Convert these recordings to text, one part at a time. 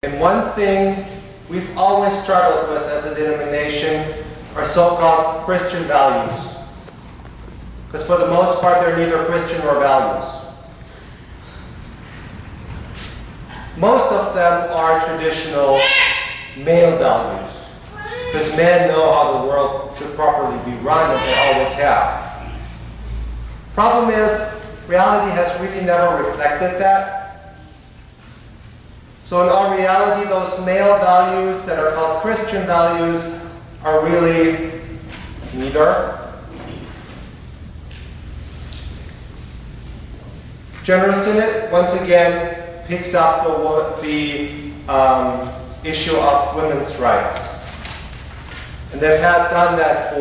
And one thing we've always struggled with as a denomination are so-called Christian values. Because for the most part, they're neither Christian nor values. Most of them are traditional male values. Because men know how the world should properly be run, and they always have. Problem is, reality has really never reflected that. So in our reality, those male values that are called Christian values are really neither. General Synod, once again, picks up the issue of women's rights. And they've done that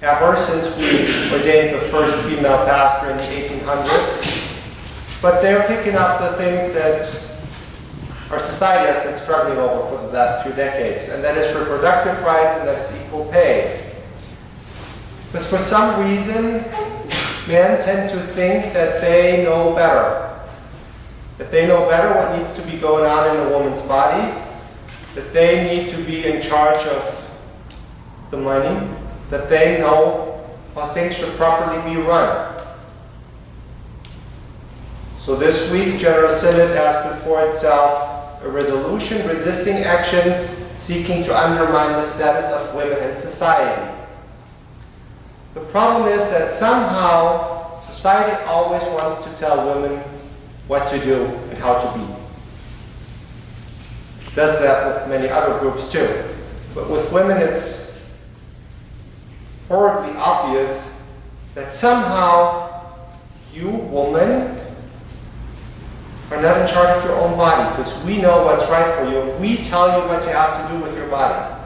ever since we ordained the first female pastor in the 1800s. But they're picking up the things that our society has been struggling over for the last 2 decades, and that is reproductive rights and that is equal pay. Because for some reason, men tend to think that they know better. That they know better what needs to be going on in a woman's body, that they need to be in charge of the money, that they know how things should properly be run. So this week, General Synod has before itself a resolution resisting actions seeking to undermine the status of women in society. The problem is that somehow society always wants to tell women what to do and how to be. It does that with many other groups too. But with women it's horribly obvious that somehow you, woman, are not in charge of your own body, because we know what's right for you, and we tell you what you have to do with your body.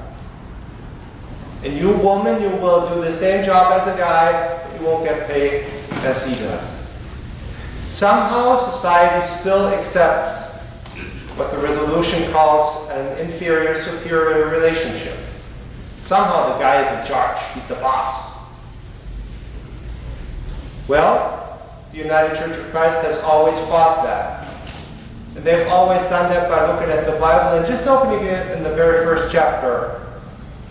And you, woman, you will do the same job as a guy, but you won't get paid as he does. Somehow society still accepts what the resolution calls an inferior-superior relationship. Somehow the guy is in charge, he's the boss. Well, the United Church of Christ has always fought that. And they've always done that by looking at the Bible and just opening it in the very first chapter,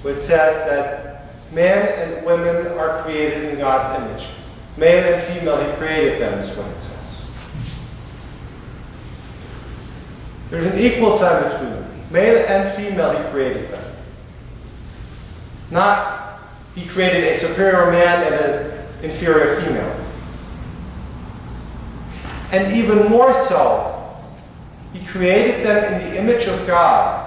which says that men and women are created in God's image. Male and female, He created them, is what it says. There's an equal sign between them. Male and female, He created them. Not He created a superior man and an inferior female. And even more so, He created them in the image of God.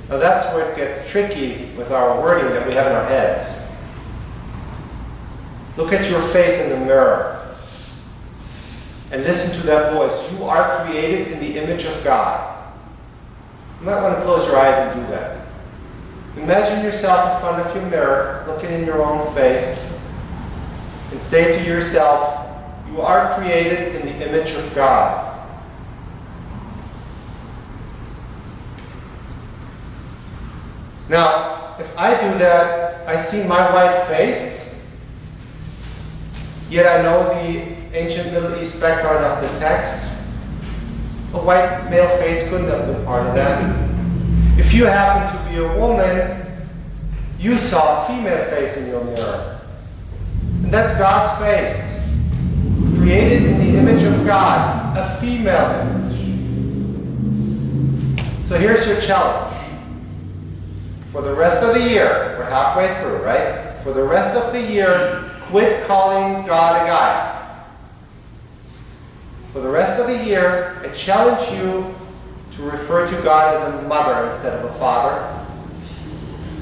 Now that's where it gets tricky with our wording that we have in our heads. Look at your face in the mirror and listen to that voice. You are created in the image of God. You might want to close your eyes and do that. Imagine yourself in front of your mirror, looking in your own face, and say to yourself, you are created in the image of God. Now, if I do that, I see my white face, yet I know the ancient Middle East background of the text. A white male face couldn't have been part of that. If you happen to be a woman, you saw a female face in your mirror. And that's God's face, created in the image of God, a female image. So here's your challenge. For the rest of the year, we're halfway through, right? For the rest of the year, quit calling God a guy. For the rest of the year, I challenge you to refer to God as a mother instead of a father,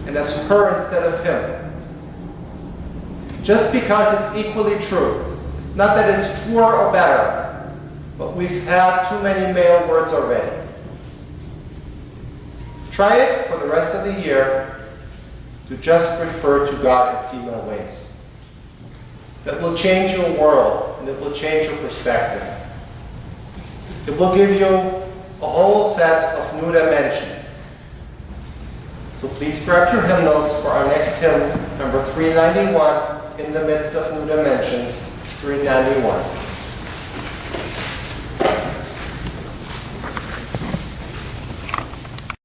and as her instead of him. Just because it's equally true. Not that it's truer or better, but we've had too many male words already. Try it for the rest of the year to just refer to God in female ways. That will change your world, and it will change your perspective. It will give you a whole set of new dimensions. So please grab your hymn notes for our next hymn, number 391, In the Midst of New Dimensions, 391.